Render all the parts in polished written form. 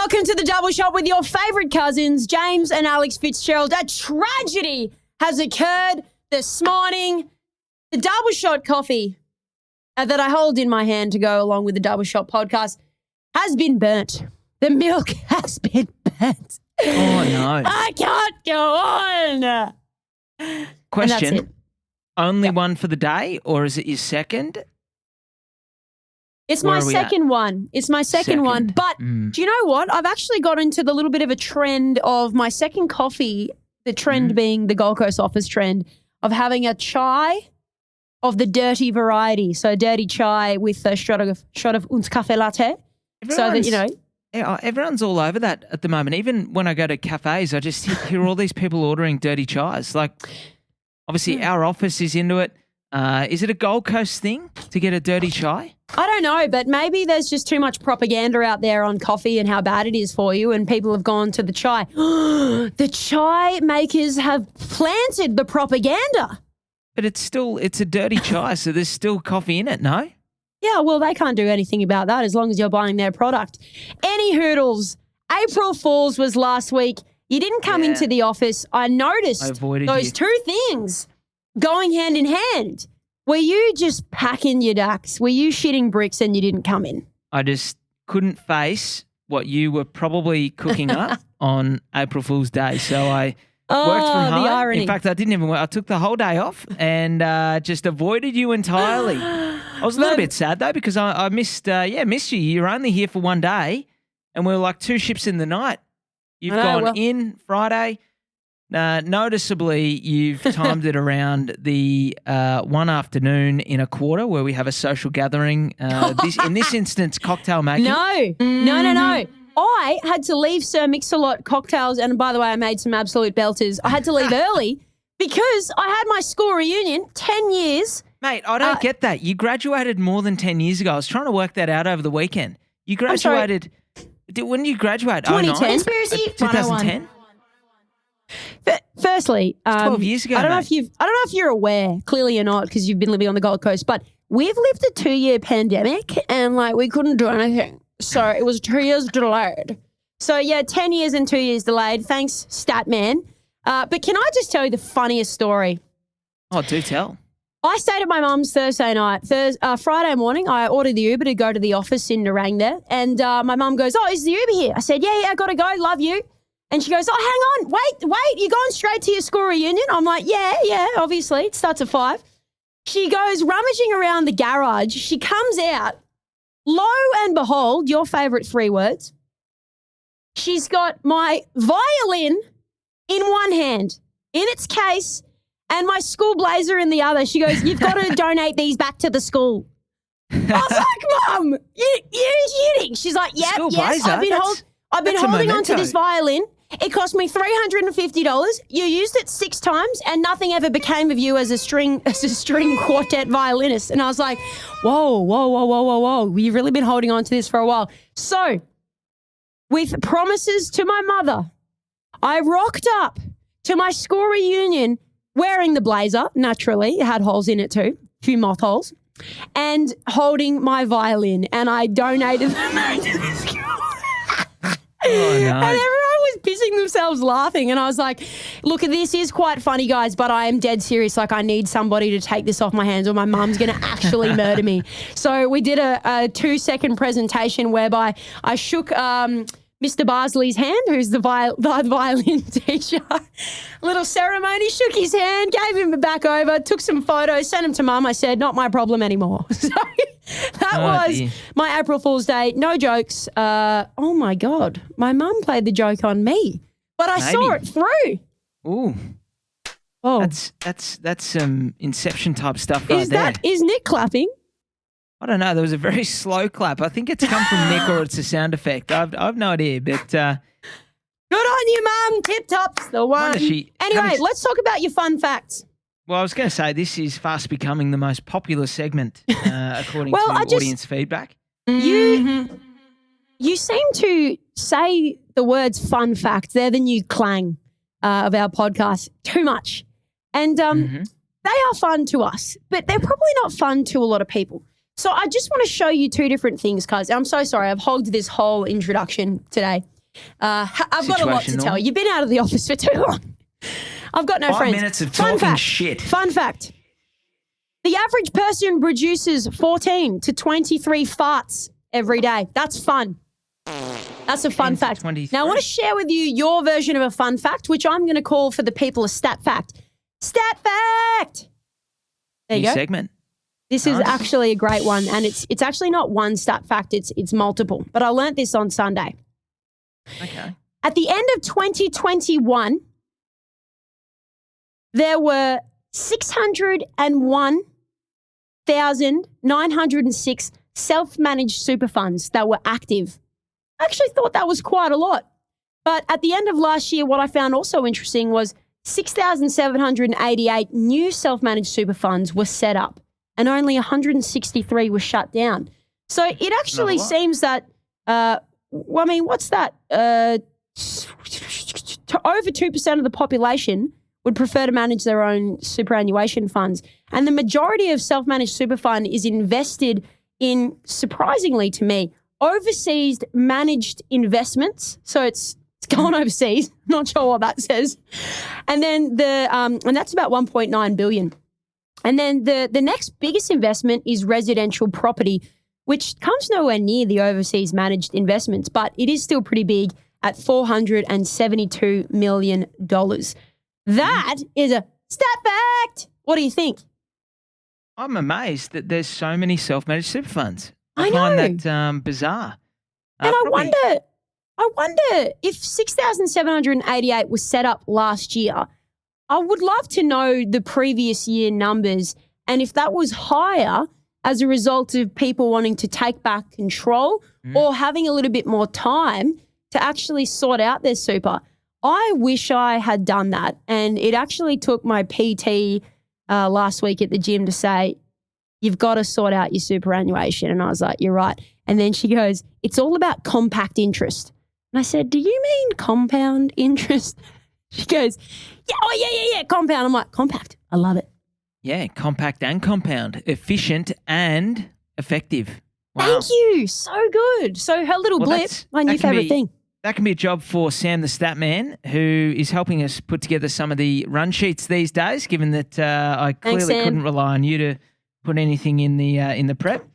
Welcome to the Double Shot with your favourite cousins, James and Alex Fitzgerald. A tragedy has occurred this morning. The Double Shot coffee that I hold in my hand to go along with the Double Shot podcast has been burnt. The milk has been burnt. Oh, no. I can't go on. Question, only one for the day or is it your second? It's my second one. It's my second one. But do you know what? I've actually got into the little bit of a trend of my second coffee, the trend being the Gold Coast office trend of having a chai of the dirty variety. So dirty chai with a shot of uns cafe latte. So that, you know. Yeah, everyone's all over that at the moment. Even when I go to cafes, I just hear all these people ordering dirty chais. Like, obviously, our office is into it. Is it a Gold Coast thing to get a dirty chai? I don't know, but maybe there's just too much propaganda out there on coffee and how bad it is for you, and people have gone to the chai. The chai makers have planted the propaganda. But it's a dirty chai, so there's still coffee in it, no? Yeah, well, they can't do anything about that as long as you're buying their product. Any hoodles, April Fool's was last week. You didn't come into the office. I noticed those two things going hand in hand. Were you just packing your ducks? Were you shitting bricks and you didn't come in? I just couldn't face what you were probably cooking up on April Fool's Day. So I worked from home. The irony. In fact, I didn't even work. I took the whole day off and just avoided you entirely. I was a little bit sad though because I missed you. You were only here for one day and we were like two ships in the night. You've gone in Friday. Noticeably, you've timed it around the one afternoon in a quarter where we have a social gathering. In this instance, cocktail making. No. I had to leave Sir Mix-a-Lot cocktails, and by the way, I made some absolute belters. I had to leave early because I had my school reunion, 10 years. Mate, I don't get that. You graduated more than 10 years ago. I was trying to work that out over the weekend. You graduated. When did you graduate? 2010. Conspiracy 2010. Firstly, 12 years ago. I don't know if you're aware. Clearly, you're not because you've been living on the Gold Coast. But we've lived a 2-year pandemic, and we couldn't do anything. So it was 2 years delayed. So yeah, 10 years and 2 years delayed. Thanks, Statman. But can I just tell you the funniest story? Oh, do tell. I stayed at my mum's Thursday night. Friday morning, I ordered the Uber to go to the office in Nerang there. And my mum goes, "Oh, is the Uber here?" I said, yeah, I got to go. Love you. And she goes, "Oh, hang on. Wait. You're going straight to your school reunion?" I'm like, yeah, obviously. It starts at 5. She goes rummaging around the garage. She comes out. Lo and behold, your favourite 3 words. She's got my violin in one hand, in its case, and my school blazer in the other. She goes, "You've got to donate these back to the school." I was like, "Mum, you're kidding." She's like, "Yes, I've been holding on to this violin. It cost me $350. You used it 6 times and nothing ever became of you as a string quartet violinist." And I was like, whoa. You've really been holding on to this for a while. So with promises to my mother, I rocked up to my school reunion wearing the blazer. Naturally, it had holes in it too, a few moth holes, and holding my violin. And I donated them back to the school. Oh, no. And everyone was pissing themselves laughing. And I was like, look, this is quite funny, guys, but I am dead serious. I need somebody to take this off my hands or my mum's going to actually murder me. So we did a 2-second presentation whereby I shook Mr. Barsley's hand, who's the violin teacher. Little ceremony, shook his hand, gave him it back over, took some photos, sent him to Mum. I said, "Not my problem anymore." So that was my April Fool's Day. No jokes. Oh my God, my mum played the joke on me, but I saw it through. Ooh. Oh, that's some Inception type stuff right there. Is Nick clapping? I don't know. There was a very slow clap. I think it's come from Nick or it's a sound effect. I've no idea, but good on you, Mum. Tip top's the one. Anyway, let's talk about your fun facts. Well, I was going to say this is fast becoming the most popular segment according to audience feedback. You seem to say the words "fun fact." They're the new clang of our podcast too much, and they are fun to us, but they're probably not fun to a lot of people. So I just want to show you two different things, cuz I'm so sorry. I've hogged this whole introduction today. I've got a lot to tell you. You've been out of the office for too long. I've got no 5 friends. minutes of talking shit. Fun fact. The average person produces 14 to 23 farts every day. That's fun. That's a fun fact. 23. Now, I want to share with you your version of a fun fact, which I'm going to call for the people a stat fact. Stat fact! There you New go. segment. This is actually a great one, and it's actually not one stat fact, it's multiple. But I learnt this on Sunday. Okay. At the end of 2021, there were 601,906 self-managed super funds that were active. I actually thought that was quite a lot. But at the end of last year, what I found also interesting was 6,788 new self-managed super funds were set up and only 163 were shut down. So it actually seems that, what's that? Over 2% of the population would prefer to manage their own superannuation funds. And the majority of self-managed super fund is invested in, surprisingly to me, overseas managed investments. So it's going overseas. Not sure what that says. And then and that's about 1.9 billion. And then the next biggest investment is residential property, which comes nowhere near the overseas managed investments, but it is still pretty big at $472 million. That is a stat fact. What do you think? I'm amazed that there's so many self-managed super funds. I find know. that bizarre. And I wonder if 6,788 was set up last year. I would love to know the previous year numbers and if that was higher as a result of people wanting to take back control or having a little bit more time to actually sort out their super. I wish I had done that. And it actually took my PT last week at the gym to say, you've got to sort out your superannuation. And I was like, you're right. And then she goes, it's all about compact interest. And I said, do you mean compound interest? She goes, yeah, compound. I'm like, compact. I love it. Yeah, compact and compound, efficient and effective. Wow. Thank you. So good. So her little blip, my new favorite thing. That can be a job for Sam the Stat Man, who is helping us put together some of the run sheets these days, given that I clearly couldn't rely on you to put anything in the prep.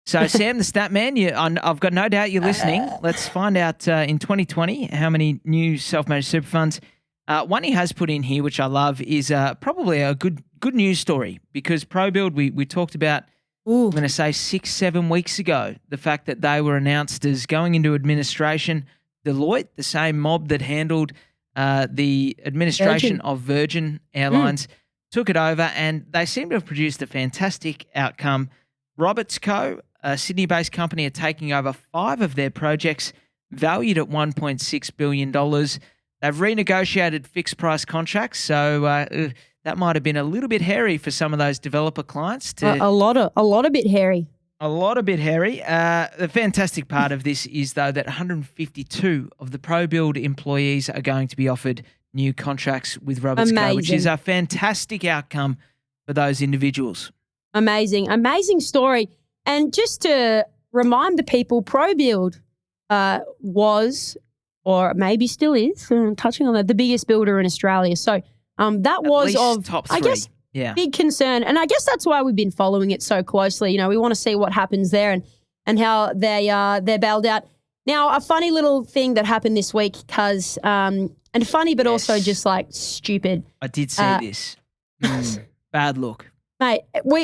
So Sam the Stat Man, I've got no doubt you're listening. Let's find out in 2020 how many new self-managed super funds. One he has put in here, which I love, is probably a good news story because ProBuild, we talked about, I'm going to say 6-7 weeks ago, the fact that they were announced as going into administration. Deloitte, the same mob that handled the administration of Virgin Airlines, took it over and they seem to have produced a fantastic outcome. Roberts Co., a Sydney-based company, are taking over 5 of their projects valued at $1.6 billion. They've renegotiated fixed-price contracts, so that might have been a little bit hairy for some of those developer clients. A lot of bit hairy. A lot of bit hairy. The fantastic part of this is, though, that 152 of the ProBuild employees are going to be offered new contracts with Roberts Co., which is a fantastic outcome for those individuals. Amazing story. And just to remind the people, ProBuild was, or maybe still is, touching on that, the biggest builder in Australia. So that was of, top 3. I guess, big concern. And I guess that's why we've been following it so closely. You know, we want to see what happens there and how they're bailed out. Now, a funny little thing that happened this week, because, and funny but also just like stupid. I did see this. Bad look. Mate,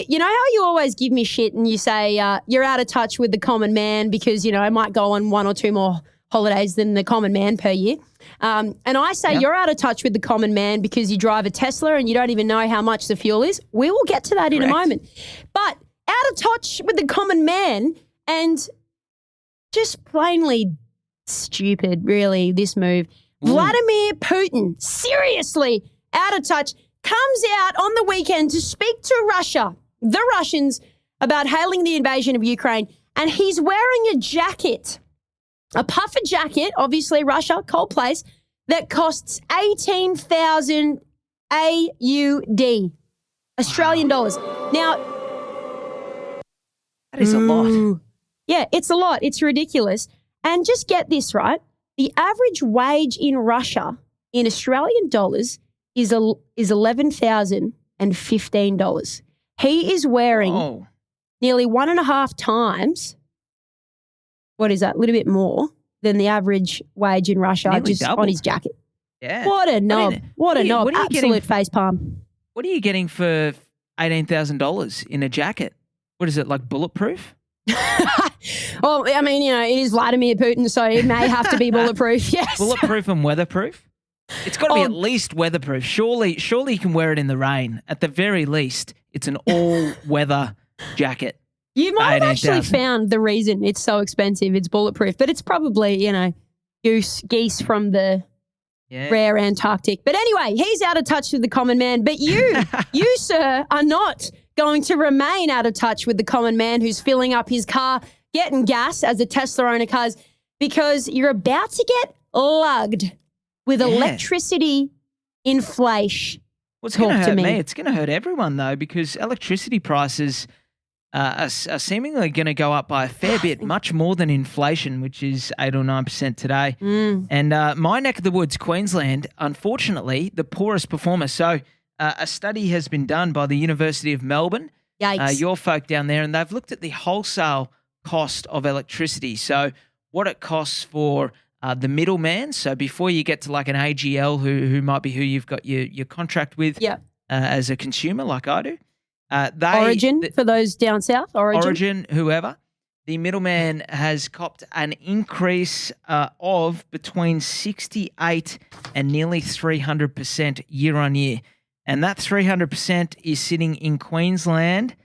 you know how you always give me shit and you say you're out of touch with the common man because, you know, I might go on 1 or 2 more holidays than the common man per year. And I say you're out of touch with the common man because you drive a Tesla and you don't even know how much the fuel is. We will get to that in a moment. But out of touch with the common man and just plainly stupid, really, this move. Vladimir Putin, seriously, out of touch, comes out on the weekend to speak to Russia, the Russians, about hailing the invasion of Ukraine. And he's wearing a jacket, a puffer jacket, obviously Russia, cold place, that costs 18,000 AUD, Australian dollars. Now, That is a lot. Ooh. Yeah, it's a lot. It's ridiculous. And just get this right. The average wage in Russia in Australian dollars is $11,015. He is wearing nearly 1.5 times, what is that, a little bit more than the average wage in Russia, Nearly just double. on his jacket. Yeah. What a knob. What a knob. What are you Absolute getting, facepalm. what are you getting for $18,000 in a jacket? What is it, like bulletproof? Well, I mean, it is Vladimir Putin, so it may have to be bulletproof, yes. Bulletproof and weatherproof? It's got to be at least weatherproof. Surely you can wear it in the rain. At the very least, it's an all-weather jacket. You might have actually found the reason it's so expensive. It's bulletproof, but it's probably, geese from the rare Antarctic. But anyway, he's out of touch with the common man. But you, sir, are not going to remain out of touch with the common man who's filling up his car, getting gas as a Tesla owner does, because you're about to get lugged with electricity inflation. What's going to hurt me? It's going to hurt everyone, though, because electricity prices are seemingly going to go up by a fair bit, much more than inflation, which is 8 or 9% today. And my neck of the woods, Queensland, unfortunately, the poorest performer. So a study has been done by the University of Melbourne, your folk down there, and they've looked at the wholesale cost of electricity. So what it costs for the middleman. So before you get to like an AGL, who might be who you've got your contract with as a consumer, like I do. Origin, for those down south, Origin, whoever. The middleman has copped an increase of between 68 and nearly 300% year on year. And that 300% is sitting in Queensland.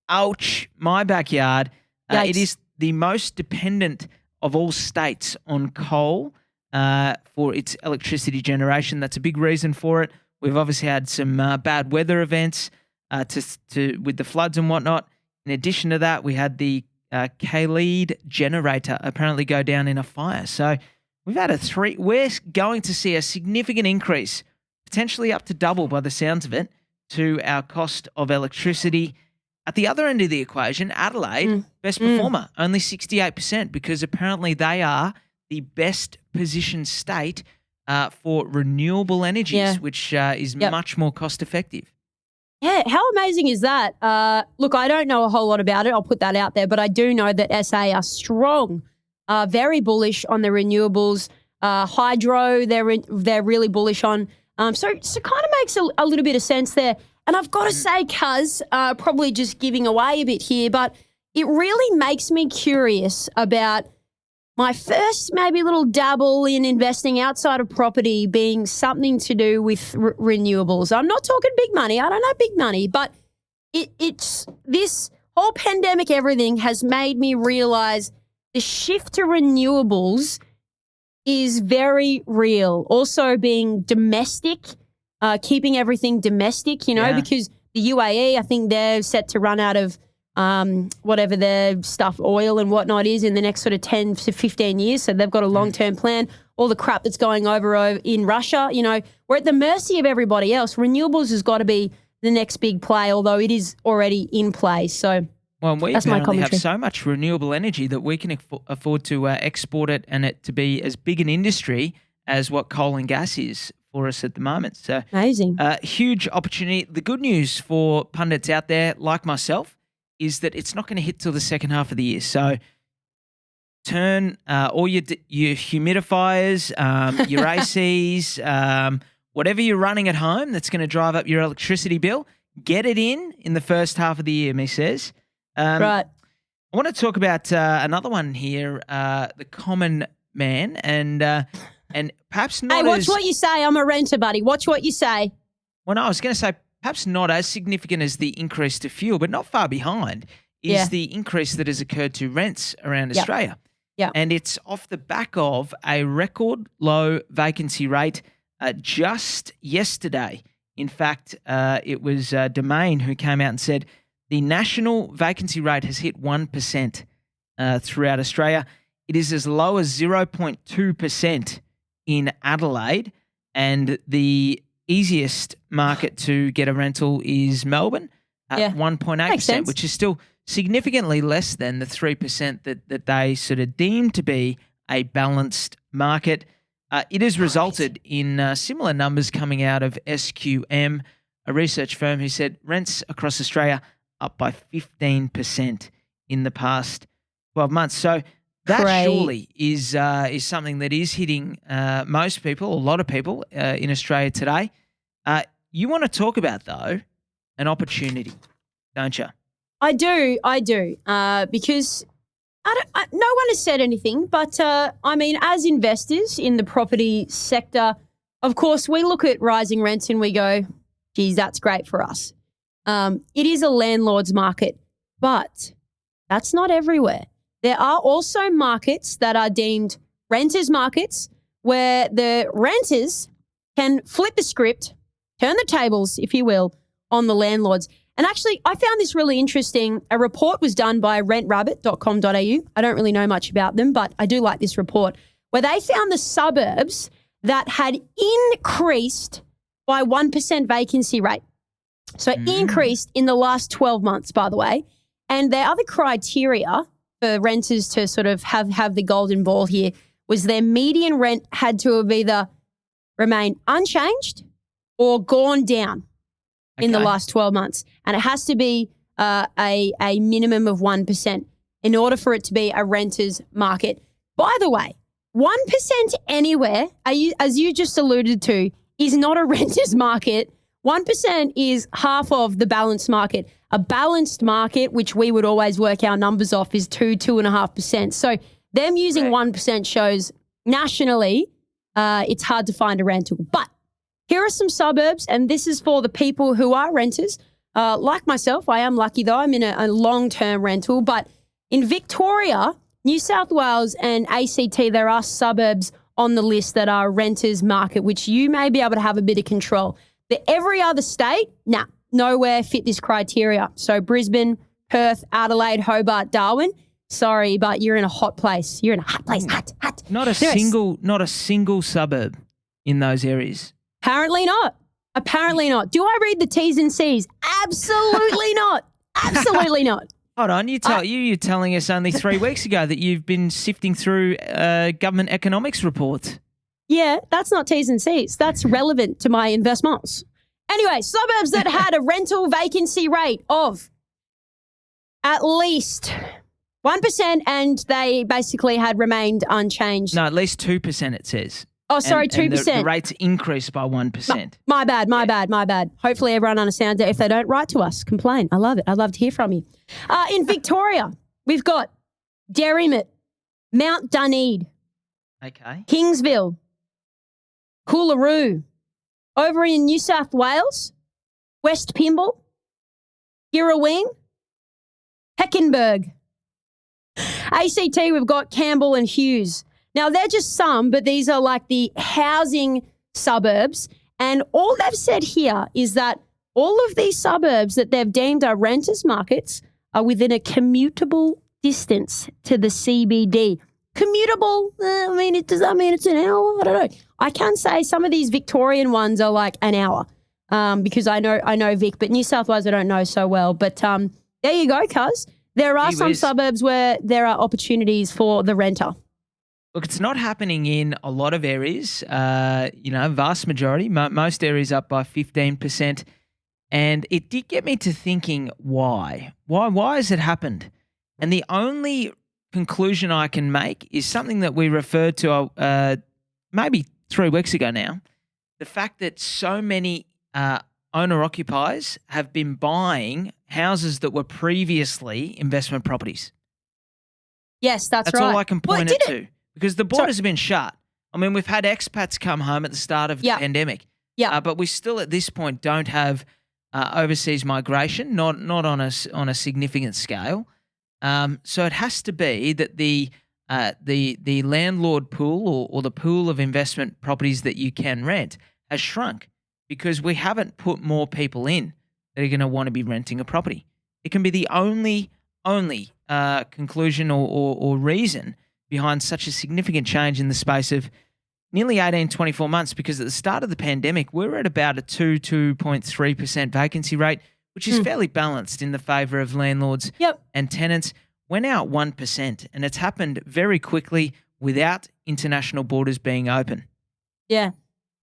Ouch, my backyard. It is the most dependent of all states on coal for its electricity generation. That's a big reason for it. We've obviously had some bad weather events with the floods and whatnot. In addition to that, we had the Khalid generator apparently go down in a fire. So we've had we're going to see a significant increase, potentially up to double by the sounds of it, to our cost of electricity. At the other end of the equation, Adelaide, best performer, only 68%, because apparently they are the best positioned state for renewable energies, which is much more cost effective. Yeah, how amazing is that? Look, I don't know a whole lot about it. I'll put that out there, but I do know that SA are strong, very bullish on the renewables. Hydro, they're really bullish on. So kind of makes a little bit of sense there. And I've got to say, cuz, probably just giving away a bit here, but it really makes me curious about my first maybe little dabble in investing outside of property being something to do with renewables. I'm not talking big money. I don't know big money, but it's this whole pandemic, everything has made me realize the shift to renewables is very real. Also being domestic, keeping everything domestic, because the UAE, I think they're set to run out of whatever their stuff, oil and whatnot is in the next sort of 10 to 15 years. So they've got a long-term plan. All the crap that's going over in Russia, we're at the mercy of everybody else. Renewables has got to be the next big play, although it is already in place. So we apparently have so much renewable energy that we can afford to export it and it to be as big an industry as what coal and gas is for us at the moment. So amazing. Huge opportunity. The good news for pundits out there like myself is that it's not going to hit till the second half of the year. So turn all your humidifiers, your ACs, whatever you're running at home that's going to drive up your electricity bill, get it in the first half of the year, me says. Right. I want to talk about another one here, the common man, and perhaps not. Hey, watch what you say. I'm a renter, buddy. Watch what you say. Well, no, I was going to say perhaps not as significant as the increase to fuel, but not far behind is the increase that has occurred to rents around Australia. Yeah. And it's off the back of a record low vacancy rate just yesterday. In fact, it was Domain who came out and said the national vacancy rate has hit 1% throughout Australia. It is as low as 0.2% in Adelaide, and the easiest market to get a rental is Melbourne at 1.8%, which is still significantly less than the 3% that they sort of deem to be a balanced market. It has resulted in similar numbers coming out of SQM, a research firm who said rents across Australia up by 15% in the past 12 months. So that surely is something that is hitting most people, a lot of people in Australia today. You want to talk about, though, an opportunity, don't you? I do. Because no one has said anything, but I mean, as investors in the property sector, of course, we look at rising rents and we go, geez, that's great for us. It is a landlord's market, but that's not everywhere. There are also markets that are deemed renters markets where the renters can flip the script, turn the tables, if you will, on the landlords. And actually, I found this really interesting. A report was done by rentrabbit.com.au. I don't really know much about them, but I do like this report, where they found the suburbs that had increased by 1% vacancy rate. So increased in the last 12 months, by the way. And their other criteria for renters to sort of have the golden ball here was their median rent had to have either remained unchanged or gone down in the last 12 months. And it has to be a minimum of 1% in order for it to be a renter's market. By the way, 1% anywhere, as you just alluded to, is not a renter's market. 1% is half of the balanced market. A balanced market, which we would always work our numbers off, is 2.5%. So them using 1% shows nationally it's hard to find a rental. But here are some suburbs, and this is for the people who are renters. Like myself, I am lucky though. I'm in a long-term rental. But in Victoria, New South Wales and ACT, there are suburbs on the list that are renters market, which you may be able to have a bit of control. But every other state, nowhere fit this criteria. So Brisbane, Perth, Adelaide, Hobart, Darwin. Sorry, but you're in a hot place. You're in a hot place. Hot. Not a single suburb in those areas. Apparently not. Do I read the T's and C's? Absolutely not. Absolutely not. Hold on, you're telling us only 3 weeks ago that you've been sifting through government economics reports. Yeah, that's not T's and C's. That's relevant to my investments. Anyway, suburbs that had a rental vacancy rate of at least 1% and they basically had remained unchanged. No, at least 2% it says. Oh, sorry, 2%. And the rates increased by 1%. My bad. Hopefully everyone understands that. If they don't, write to us. Complain. I love it. I'd love to hear from you. In Victoria, we've got Derrimut, Mount Dunedin, Kingsville, Coolaroo. Over in New South Wales, West Pymble, Girraween, Heckenberg. ACT, we've got Campbell and Hughes. Now, they're just some, but these are like the housing suburbs. And all they've said here is that all of these suburbs that they've deemed are renters markets are within a commutable distance to the CBD. Commutable, does that mean it's an hour? I don't know. I can say some of these Victorian ones are like an hour because I know Vic, but New South Wales I don't know so well. But there you go, cuz. There are some suburbs where there are opportunities for the renter. Look, it's not happening in a lot of areas, vast majority. Most areas up by 15%. And it did get me to thinking, why? Why has it happened? And the only conclusion I can make is something that we referred to maybe 3 weeks ago now. The fact that so many owner-occupiers have been buying houses that were previously investment properties. Yes, that's right. That's all I can point it to. Because the borders have been shut. I mean, we've had expats come home at the start of the pandemic. Yeah. But we still at this point don't have overseas migration, not on a significant scale. So it has to be that the landlord pool or the pool of investment properties that you can rent has shrunk because we haven't put more people in that are going to want to be renting a property. It can be the only conclusion or reason behind such a significant change in the space of nearly 18, 24 months, because at the start of the pandemic, we were at about a 2.3% vacancy rate. which is fairly balanced in the favour of landlords and tenants. We're now at 1%, and it's happened very quickly without international borders being open. Yeah.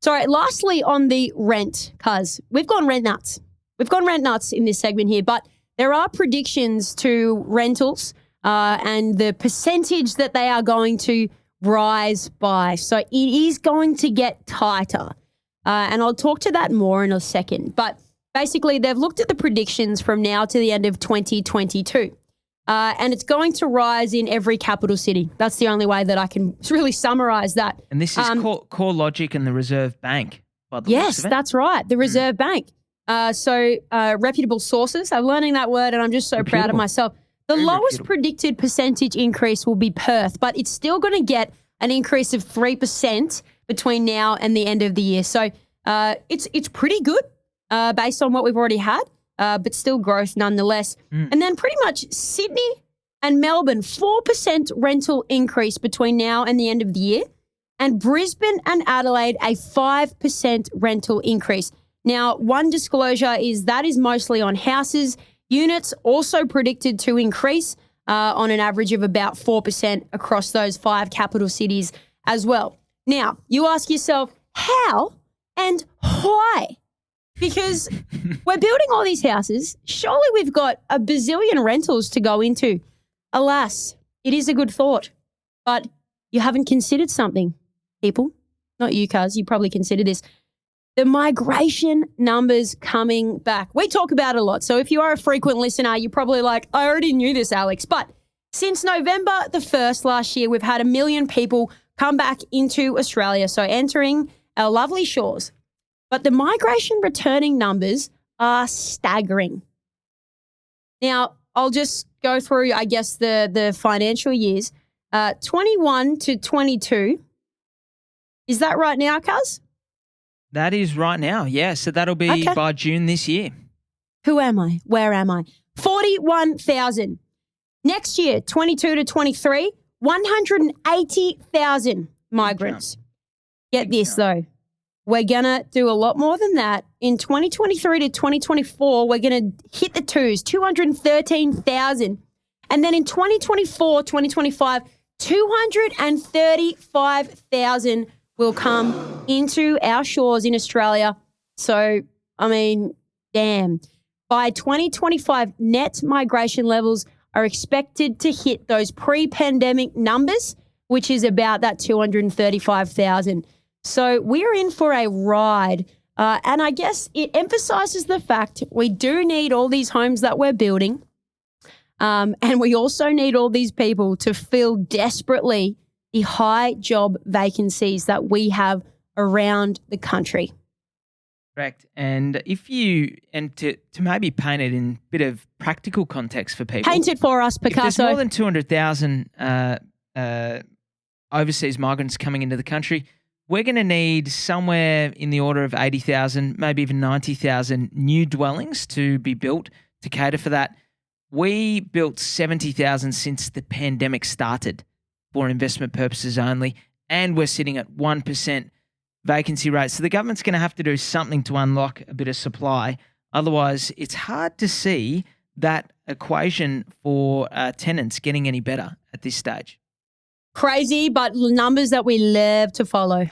Sorry, lastly on the rent, cuz we've gone rent nuts. We've gone rent nuts in this segment here, but there are predictions to rentals and the percentage that they are going to rise by. So it is going to get tighter. And I'll talk to that more in a second. But basically, they've looked at the predictions from now to the end of 2022. And it's going to rise in every capital city. That's the only way that I can really summarize that. And this is Core Logic and the Reserve Bank, by the Yes, that's right, the Reserve Bank. Reputable sources. I'm learning that word and I'm just so proud of myself. The lowest predicted percentage increase will be Perth, but it's still going to get an increase of 3% between now and the end of the year. So it's pretty good based on what we've already had. But still growth nonetheless. And then pretty much Sydney and Melbourne, 4% rental increase between now and the end of the year. And Brisbane and Adelaide, a 5% rental increase. Now, one disclosure is that is mostly on houses. Units also predicted to increase on an average of about 4% across those 5 capital cities as well. Now, you ask yourself, how and why? Because we're building all these houses. Surely we've got a bazillion rentals to go into. Alas, it is a good thought. But you haven't considered something, people. Not you, cuz. You probably consider this. The migration numbers coming back. We talk about it a lot. So if you are a frequent listener, you're probably like, I already knew this, Alex. But since November the 1st last year, we've had 1 million people come back into Australia. So entering our lovely shores. But the migration returning numbers are staggering. Now, I'll just go through, I guess, the financial years. 21 to 22. Is that right now, cuz? That is right now, yeah. So that'll be by June this year. Who am I? Where am I? 41,000. Next year, 22 to 23, 180,000 migrants. Get this, though. We're going to do a lot more than that. In 2023 to 2024, we're going to hit the twos, 213,000. And then in 2024, 2025, 235,000 will come into our shores in Australia. So, I mean, damn. By 2025, net migration levels are expected to hit those pre-pandemic numbers, which is about that 235,000. So we're in for a ride. And I guess it emphasizes the fact we do need all these homes that we're building. And we also need all these people to fill desperately the high job vacancies that we have around the country. Correct. And to maybe paint it in a bit of practical context for people. Paint it for us, Picasso. If there's more than 200,000 overseas migrants coming into the country, we're going to need somewhere in the order of 80,000, maybe even 90,000 new dwellings to be built to cater for that. We built 70,000 since the pandemic started for investment purposes only, and we're sitting at 1% vacancy rate. So the government's going to have to do something to unlock a bit of supply. Otherwise, it's hard to see that equation for tenants getting any better at this stage. Crazy, but numbers that we love to follow.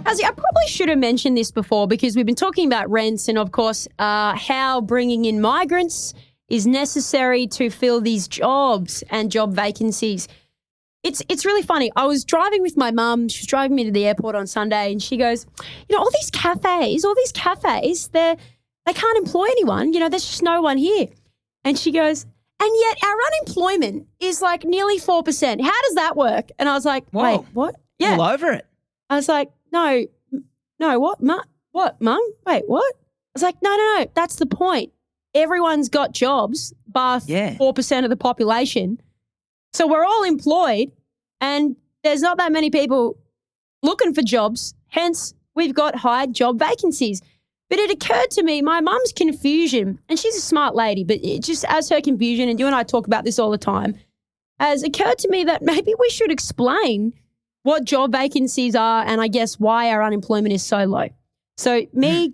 I probably should have mentioned this before because we've been talking about rents and, of course, how bringing in migrants is necessary to fill these jobs and job vacancies. It's really funny. I was driving with my mum. She was driving me to the airport on Sunday and she goes, all these cafes, they can't employ anyone. There's just no one here. And she goes, and yet our unemployment is like nearly 4%. How does that work? And I was like, whoa, wait, what? Yeah. All over it. I was like, no, what? What, Mum? Wait, what? I was like, no, that's the point. Everyone's got jobs, bar 4% of the population. So we're all employed and there's not that many people looking for jobs. Hence, we've got high job vacancies. But it occurred to me, my mum's confusion, and she's a smart lady, but it just as her confusion, and you and I talk about this all the time, has occurred to me that maybe we should explain what job vacancies are and I guess why our unemployment is so low. So me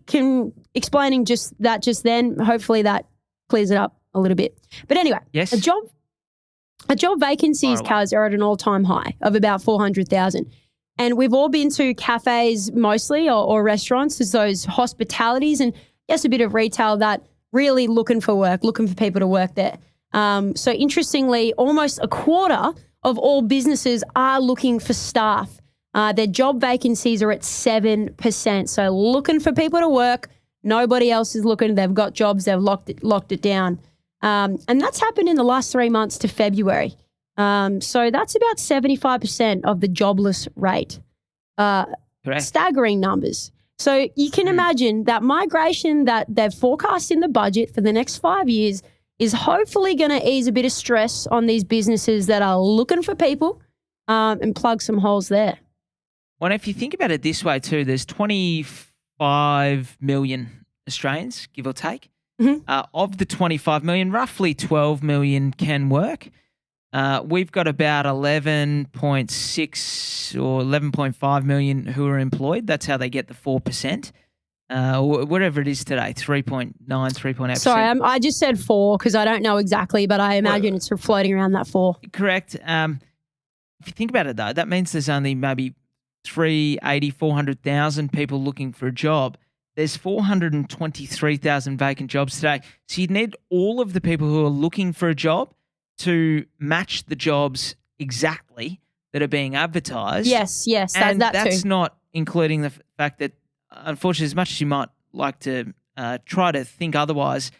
explaining just then. Hopefully that clears it up a little bit. But anyway, Yes. a job vacancies, Kaz, are at an all-time high of about 400,000. And we've all been to cafes mostly or restaurants, as those hospitalities and yes, a bit of retail that really looking for people to work there. So interestingly, almost a quarter of all businesses are looking for staff. Their job vacancies are at 7%. So looking for people to work. Nobody else is looking. They've got jobs. They've locked it down. And that's happened in the last 3 months to February. So that's about 75% of the jobless rate. Correct. Staggering numbers. So you can imagine that migration that they've forecast in the budget for the next 5 years is hopefully going to ease a bit of stress on these businesses that are looking for people and plug some holes there. Well, if you think about it this way too, there's 25 million Australians, give or take. Mm-hmm. Of the 25 million, roughly 12 million can work. We've got about 11.6 or 11.5 million who are employed. That's how they get the 4%. Whatever it is today, 3.9, 3.8%. Sorry, I just said 4 because I don't know exactly, but I imagine it's floating around that 4. Correct. If you think about it though, that means there's only maybe 400,000 people looking for a job. There's 423,000 vacant jobs today. So you'd need all of the people who are looking for a job to match the jobs exactly that are being advertised. Yes, and that's too. Not including the fact that, unfortunately, as much as you might like to try to think otherwise,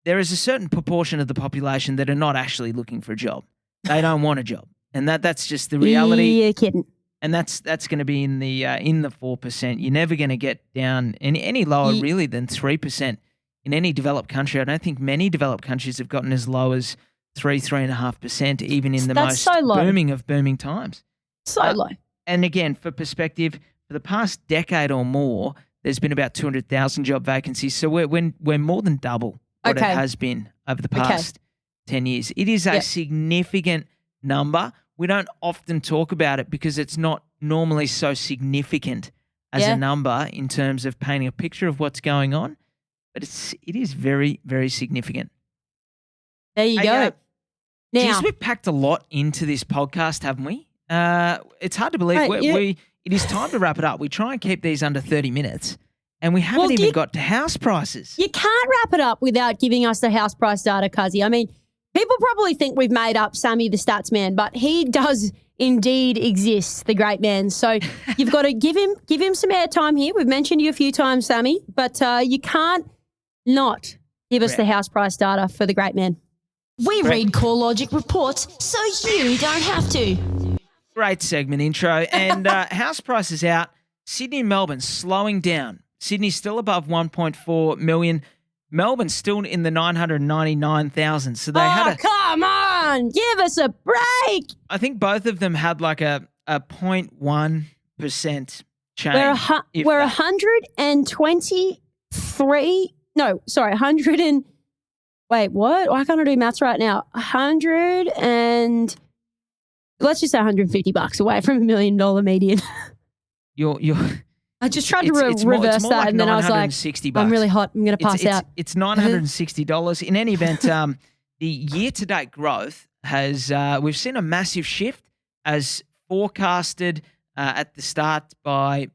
there is a certain proportion of the population that are not actually looking for a job. They don't want a job, and that's just the reality. You're kidding. And that's going to be in the 4%. You're never going to get down any lower really than 3% in any developed country. I don't think many developed countries have gotten as low as 3.5%, even in the most booming of booming times. So low. And again, for perspective, for the past decade or more, there's been about 200,000 job vacancies. So we're more than double what it has been over the past 10 years. It is a significant number. We don't often talk about it because it's not normally so significant as a number in terms of painting a picture of what's going on, but it is very, very significant. There you go. Geez, we've packed a lot into this podcast, haven't we? It's hard to believe. It is time to wrap it up. We try and keep these under 30 minutes, and we haven't even got to house prices. You can't wrap it up without giving us the house price data, Cuzzy. I mean, people probably think we've made up Sammy the stats man, but he does indeed exist, the great man. So you've got to give him some airtime here. We've mentioned you a few times, Sammy, but you can't not give us the house price data for the great man. We read CoreLogic reports so you don't have to. Great segment intro. And house prices out. Sydney and Melbourne slowing down. Sydney's still above 1.4 million. Melbourne's still in the 999,000. So they had come on, give us a break. I think both of them had like a 0.1% change. We're 123. No, sorry, 100 and wait, what? Why can't I do maths right now? 100 and let's just say $150 away from $1 million median. You're I just tried to reverse that, like, and then I was like, I'm really hot. I'm going to pass out. It's $960. In any event, the year-to-date growth has we've seen a massive shift as forecasted at the start by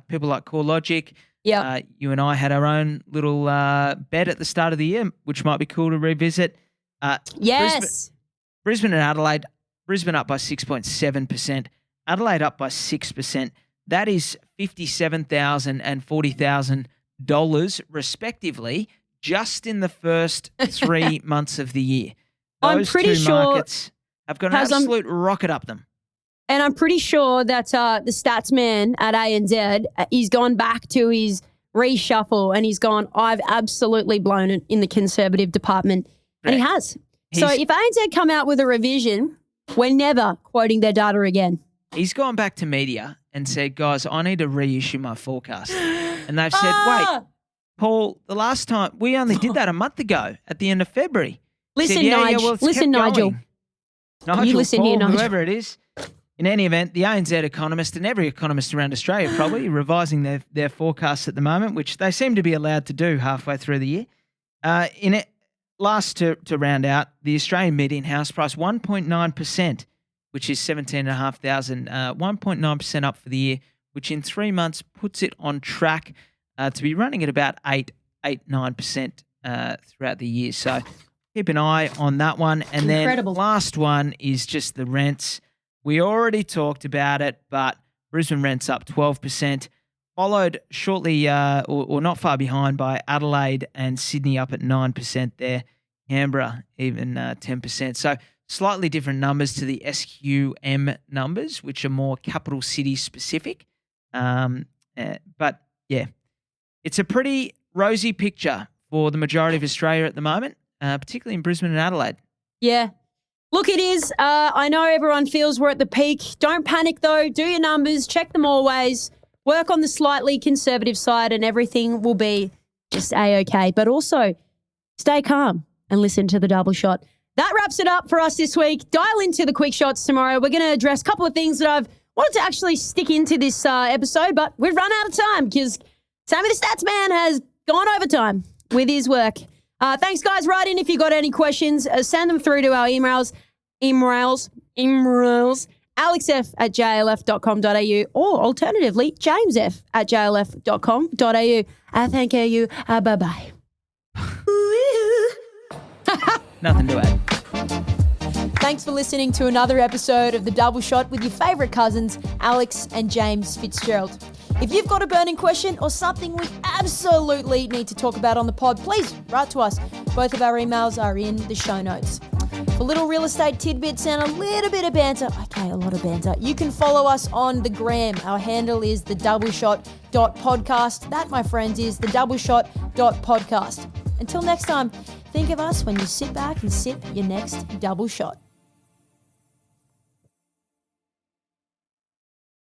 people like CoreLogic. Yeah, you and I had our own little bet at the start of the year, which might be cool to revisit. Yes, Brisbane and Adelaide. Brisbane up by 6.7%. Adelaide up by 6%. That is $57,000 and $40,000 respectively, just in the first 3 months of the year. I'm pretty sure markets have got an absolute rocket up them. And I'm pretty sure that the stats man at ANZ, he's gone back to his reshuffle and he's gone, I've absolutely blown it in the conservative department. And he has. So if ANZ come out with a revision, we're never quoting their data again. He's gone back to media and said, guys, I need to reissue my forecast. And they've said, wait, Paul, the last time, we only did that a month ago at the end of February. Listen, said, Nigel. Well, listen, Nigel. Nigel, You listen Paul, here, Nigel. Whoever it is. In any event, the ANZ economist and every economist around Australia probably revising their forecasts at the moment, which they seem to be allowed to do halfway through the year. Last to round out, the Australian median house price 1.9%, which is 17,500, 1.9% up for the year, which in 3 months puts it on track to be running at about 9% throughout the year. So keep an eye on that one. And Incredible. then last one is just the rents. We already talked about it, but Brisbane rents up 12%, followed shortly or not far behind by Adelaide and Sydney up at 9% there. Canberra even 10%. So slightly different numbers to the SQM numbers, which are more capital city specific. But yeah, it's a pretty rosy picture for the majority of Australia at the moment, particularly in Brisbane and Adelaide. Yeah. Look, it is. I know everyone feels we're at the peak. Don't panic, though. Do your numbers. Check them always. Work on the slightly conservative side and everything will be just A-okay. But also, stay calm and listen to the double shot. That wraps it up for us this week. Dial into the quick shots tomorrow. We're going to address a couple of things that I've wanted to actually stick into this episode, but we've run out of time because Sammy the Stats Man has gone overtime with his work. Thanks, guys. Write in if you got any questions. Send them through to our emails, alexf@jalf.com.au or alternatively, jamesf@jalf.com.au. Thank you. Bye-bye. Nothing to add. Thanks for listening to another episode of The Double Shot with your favourite cousins, Alex and James Fitzgerald. If you've got a burning question or something we absolutely need to talk about on the pod, please write to us. Both of our emails are in the show notes. For little real estate tidbits and a little bit of banter, a lot of banter, you can follow us on the gram. Our handle is thedoubleshot.podcast. That, my friends, is thedoubleshot.podcast. Until next time, think of us when you sit back and sip your next double shot.